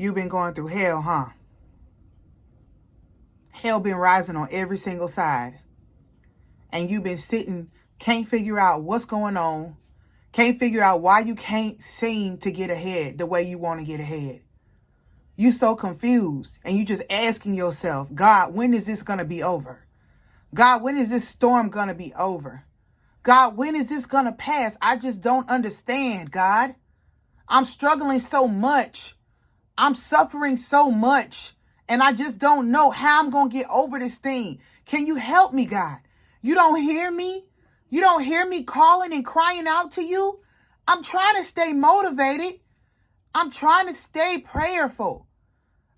You've been going through hell, huh? Hell been rising on every single side. And you've been sitting, can't figure out what's going on. Can't figure out why you can't seem to get ahead the way you want to get ahead. You so confused. And you just asking yourself, God, when is this going to be over? God, when is this storm going to be over? God, when is this going to pass? I just don't understand, God. I'm struggling so much. I'm suffering so much. And I just don't know how I'm going to get over this thing. Can you help me, God? You don't hear me? You don't hear me calling and crying out to you? I'm trying to stay motivated. I'm trying to stay prayerful.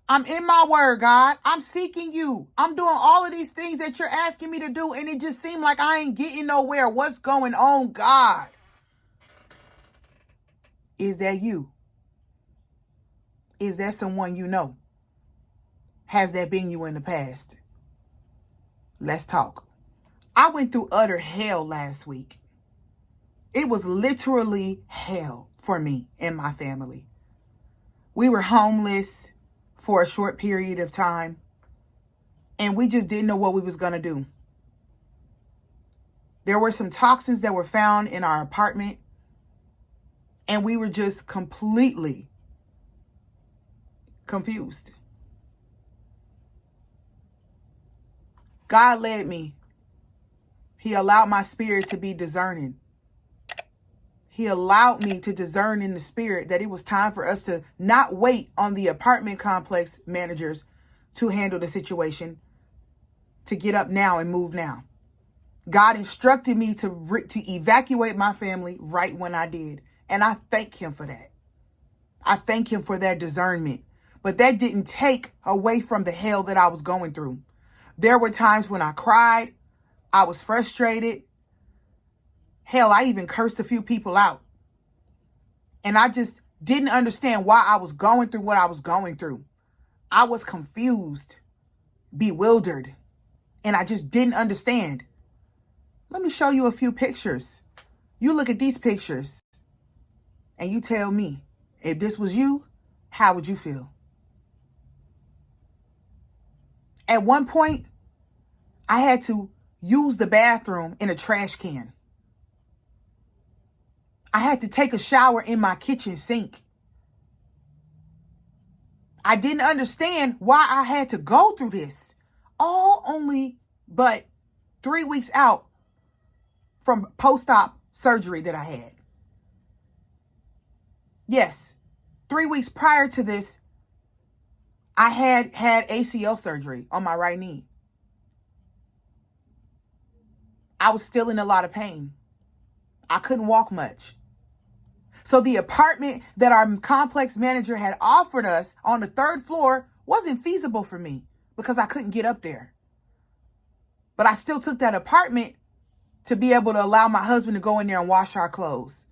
I'm in my word, God. I'm seeking you. I'm doing all of these things that you're asking me to do, and it just seems like I ain't getting nowhere. What's going on, God? Is that you? Is that someone you know? Has that been you in the past? Let's talk. I went through utter hell last week. It was literally hell for me and my family. We were homeless for a short period of time, and we just didn't know what we was going to do. There were some toxins that were found in our apartment, and we were just completely confused. God led me. He allowed my spirit to be discerning. He allowed me to discern in the spirit that it was time for us to not wait on the apartment complex managers to handle the situation, to get up now and move now. God instructed me to evacuate my family right when I did. And I thank him for that. I thank him for that discernment. But that didn't take away from the hell that I was going through. There were times when I cried. I was frustrated. Hell, I even cursed a few people out. And I just didn't understand why I was going through what I was going through. I was confused, bewildered, and I just didn't understand. Let me show you a few pictures. You look at these pictures and you tell me, if this was you, how would you feel? At one point, I had to use the bathroom in a trash can. I had to take a shower in my kitchen sink. I didn't understand why I had to go through this. All only but 3 weeks out from post-op surgery that I had. Yes, 3 weeks prior to this, I had ACL surgery on my right knee. I was still in a lot of pain. I couldn't walk much. So the apartment that our complex manager had offered us on the 3rd floor wasn't feasible for me because I couldn't get up there. But I still took that apartment to be able to allow my husband to go in there and wash our clothes.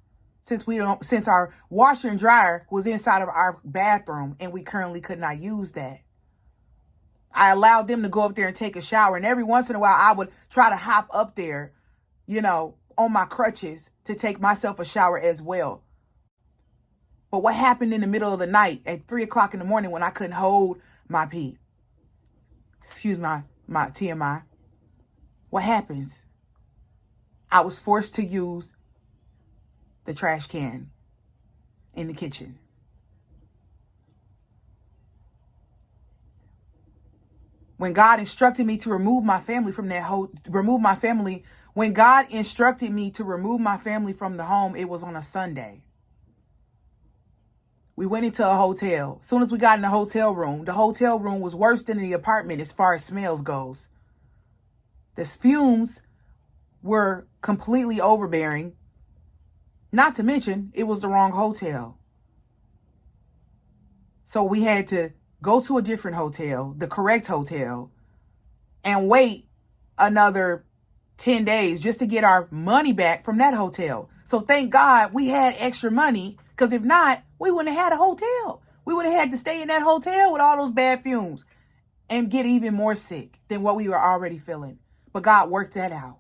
Since our washer and dryer was inside of our bathroom and we currently could not use that. I allowed them to go up there and take a shower. And every once in a while, I would try to hop up there, on my crutches to take myself a shower as well. But what happened in the middle of the night at 3 o'clock in the morning when I couldn't hold my pee? Excuse my TMI. What happens? I was forced to use the trash can in the kitchen. When God instructed me to remove my family from when God instructed me to remove my family from the home, it was on a Sunday. We went into a hotel. As soon as we got in the hotel room was worse than the apartment as far as smells goes. The fumes were completely overbearing. Not to mention, it was the wrong hotel. So we had to go to a different hotel, the correct hotel, and wait another 10 days just to get our money back from that hotel. So thank God we had extra money, because if not, we wouldn't have had a hotel. We would have had to stay in that hotel with all those bad fumes and get even more sick than what we were already feeling. But God worked that out.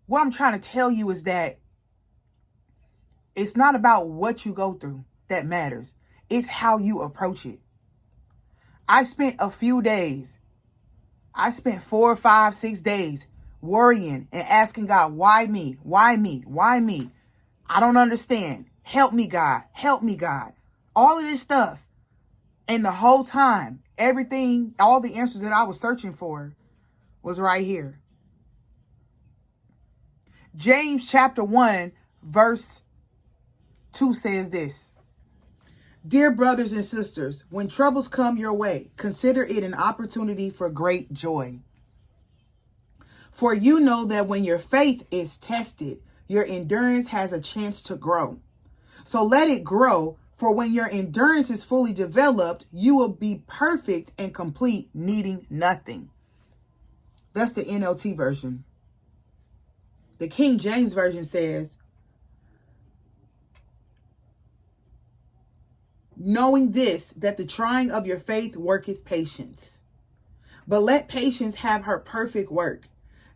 What I'm trying to tell you is that it's not about what you go through that matters. It's how you approach it. I spent a few days. I spent 4, 5, 6 days worrying and asking God, why me? Why me? Why me? I don't understand. Help me, God. Help me, God. All of this stuff. And the whole time, everything, all the answers that I was searching for was right here. James chapter 1, verse 2 says this. Dear brothers and sisters, when troubles come your way, consider it an opportunity for great joy. For you know that when your faith is tested, your endurance has a chance to grow. So let it grow, for when your endurance is fully developed, you will be perfect and complete, needing nothing. That's the NLT version. The King James Version says, knowing this, that the trying of your faith worketh patience. But let patience have her perfect work,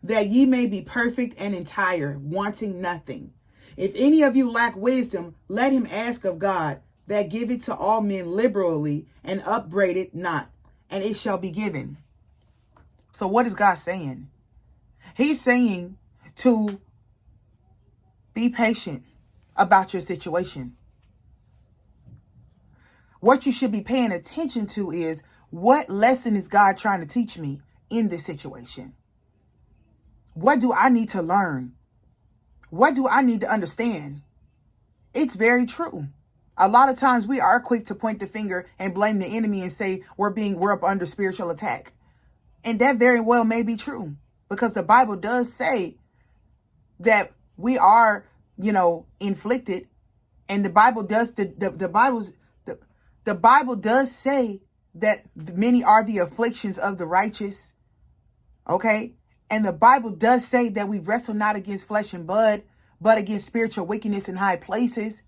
that ye may be perfect and entire, wanting nothing. If any of you lack wisdom, let him ask of God, that giveth to all men liberally, and upbraid it not, and it shall be given. So what is God saying? He's saying to be patient about your situation. What you should be paying attention to is, what lesson is God trying to teach me in this situation? What do I need to learn? What do I need to understand? It's very true. A lot of times we are quick to point the finger and blame the enemy and say we're up under spiritual attack. And that very well may be true, because the Bible does say that we are, inflicted. And the Bible does the Bible does say that many are the afflictions of the righteous. Okay? And the Bible does say that we wrestle not against flesh and blood, but against spiritual wickedness in high places.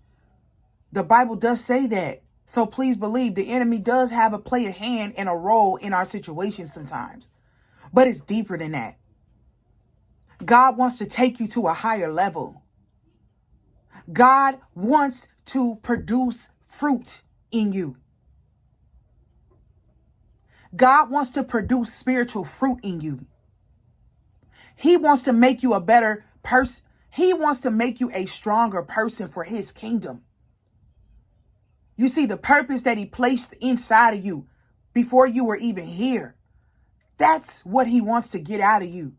The Bible does say that. So please believe the enemy does have a play a hand and a role in our situations sometimes. But it's deeper than that. God wants to take you to a higher level. God wants to produce fruit in you. God wants to produce spiritual fruit in you. He wants to make you a better person. He wants to make you a stronger person for his kingdom. You see, the purpose that he placed inside of you before you were even here, that's what he wants to get out of you.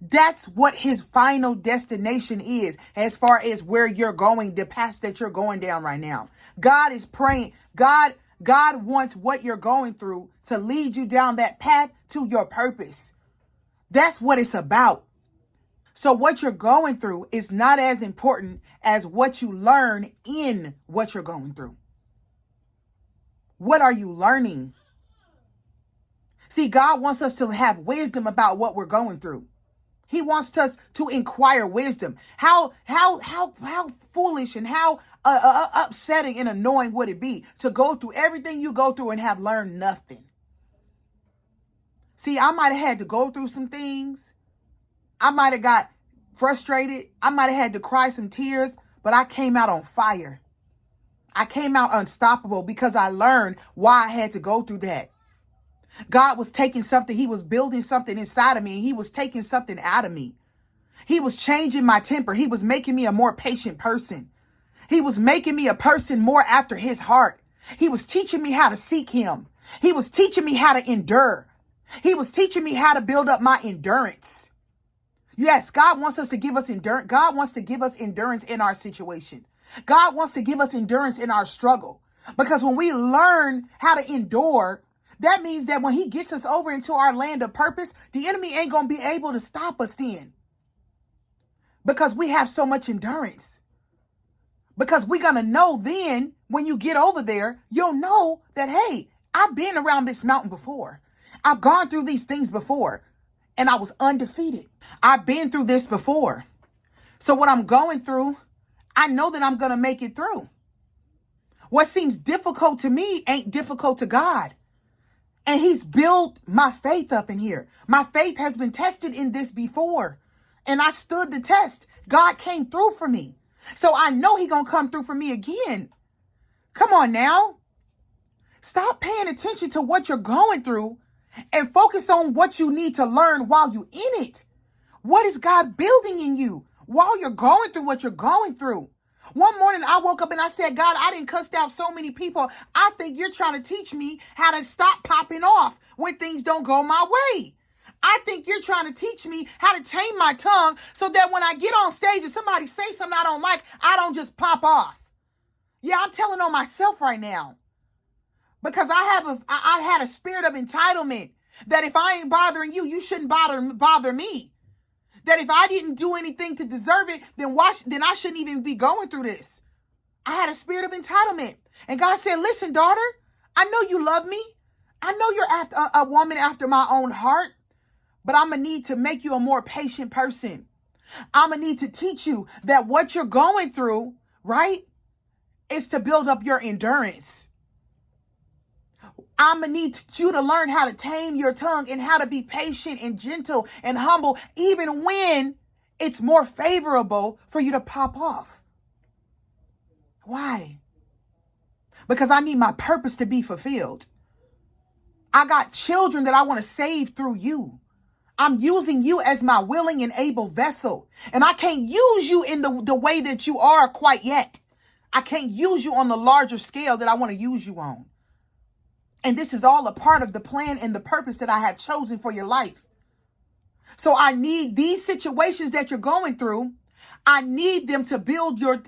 That's what his final destination is, as far as where you're going, the path that you're going down right now. God is praying. God wants what you're going through to lead you down that path to your purpose. That's what it's about. So what you're going through is not as important as what you learn in what you're going through. What are you learning? See, God wants us to have wisdom about what we're going through. He wants us to inquire wisdom. How foolish and how upsetting and annoying would it be to go through everything you go through and have learned nothing? See, I might have had to go through some things. I might have got frustrated. I might have had to cry some tears, but I came out on fire. I came out unstoppable because I learned why I had to go through that. God was taking something. He was building something inside of me. And he was taking something out of me. He was changing my temper. He was making me a more patient person. He was making me a person more after his heart. He was teaching me how to seek him. He was teaching me how to endure. He was teaching me how to build up my endurance. Yes, God wants us to give us endurance. God wants to give us endurance in our situation. God wants to give us endurance in our struggle. Because when we learn how to endure, that means that when he gets us over into our land of purpose, the enemy ain't going to be able to stop us then. Because we have so much endurance. Because we're going to know then, when you get over there, you'll know that, hey, I've been around this mountain before. I've gone through these things before, and I was undefeated. I've been through this before. So what I'm going through, I know that I'm going to make it through. What seems difficult to me ain't difficult to God. And he's built my faith up in here. My faith has been tested in this before. And I stood the test. God came through for me. So I know he's going to come through for me again. Come on now. Stop paying attention to what you're going through and focus on what you need to learn while you're in it. What is God building in you while you're going through what you're going through? One morning I woke up and I said, God, I didn't cuss out so many people. I think you're trying to teach me how to stop popping off when things don't go my way. I think you're trying to teach me how to tame my tongue so that when I get on stage and somebody say something I don't like, I don't just pop off. Yeah, I'm telling on myself right now. Because I had a spirit of entitlement that if I ain't bothering you, you shouldn't bother me. That if I didn't do anything to deserve it, then I shouldn't even be going through this. I had a spirit of entitlement. And God said, listen, daughter, I know you love me. I know you're after a woman after my own heart, but I'm going to need to make you a more patient person. I'm going to need to teach you that what you're going through, right, is to build up your endurance. I'm going to need you to learn how to tame your tongue and how to be patient and gentle and humble, even when it's more favorable for you to pop off. Why? Because I need my purpose to be fulfilled. I got children that I want to save through you. I'm using you as my willing and able vessel. And I can't use you in the way that you are quite yet. I can't use you on the larger scale that I want to use you on. And this is all a part of the plan and the purpose that I have chosen for your life. So I need these situations that you're going through. I need them to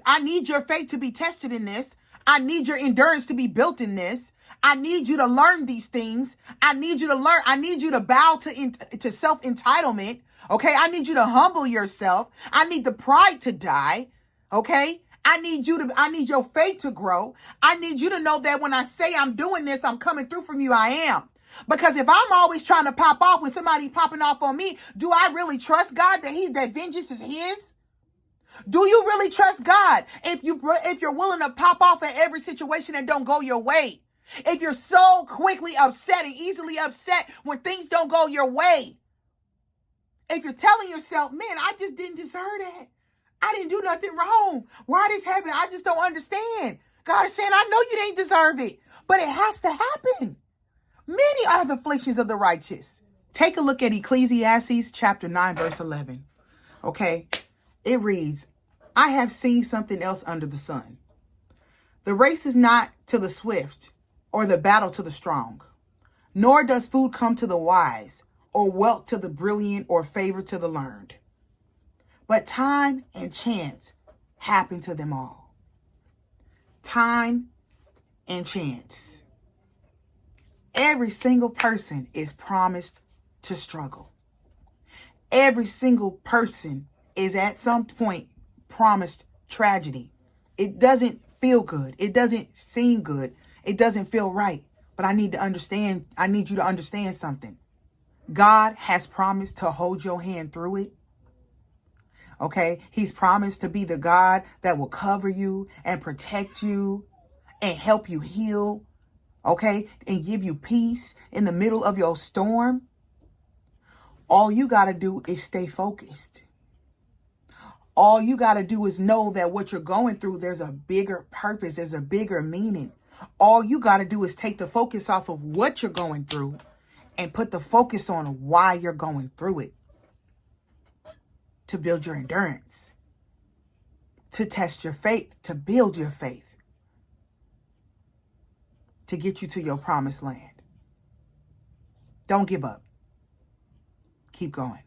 I need your faith to be tested in this. I need your endurance to be built in this. I need you to learn these things. I need you to bow to self-entitlement. Okay. I need you to humble yourself. I need the pride to die. Okay. I need your faith to grow. I need you to know that when I say I'm doing this, I'm coming through from you. I am. Because if I'm always trying to pop off when somebody's popping off on me, do I really trust God that vengeance is his? Do you really trust God if you're willing to pop off at every situation that don't go your way? If you're so quickly upset and easily upset when things don't go your way? If you're telling yourself, man, I just didn't deserve that. I didn't do nothing wrong. Why this happened? I just don't understand. God is saying, I know you didn't deserve it, but it has to happen. Many are the afflictions of the righteous. Take a look at Ecclesiastes chapter 9, verse 11. Okay. It reads, I have seen something else under the sun. The race is not to the swift or the battle to the strong, nor does food come to the wise or wealth to the brilliant or favor to the learned. But time and chance happen to them all. Time and chance. Every single person is promised to struggle. Every single person is at some point promised tragedy. It doesn't feel good. It doesn't seem good. It doesn't feel right. But I need you to understand something. God has promised to hold your hand through it. Okay, he's promised to be the God that will cover you and protect you and help you heal. Okay, and give you peace in the middle of your storm. All you got to do is stay focused. All you got to do is know that what you're going through, there's a bigger purpose. There's a bigger meaning. All you got to do is take the focus off of what you're going through and put the focus on why you're going through it. To build your endurance, to test your faith, to build your faith, to get you to your promised land. Don't give up. Keep going.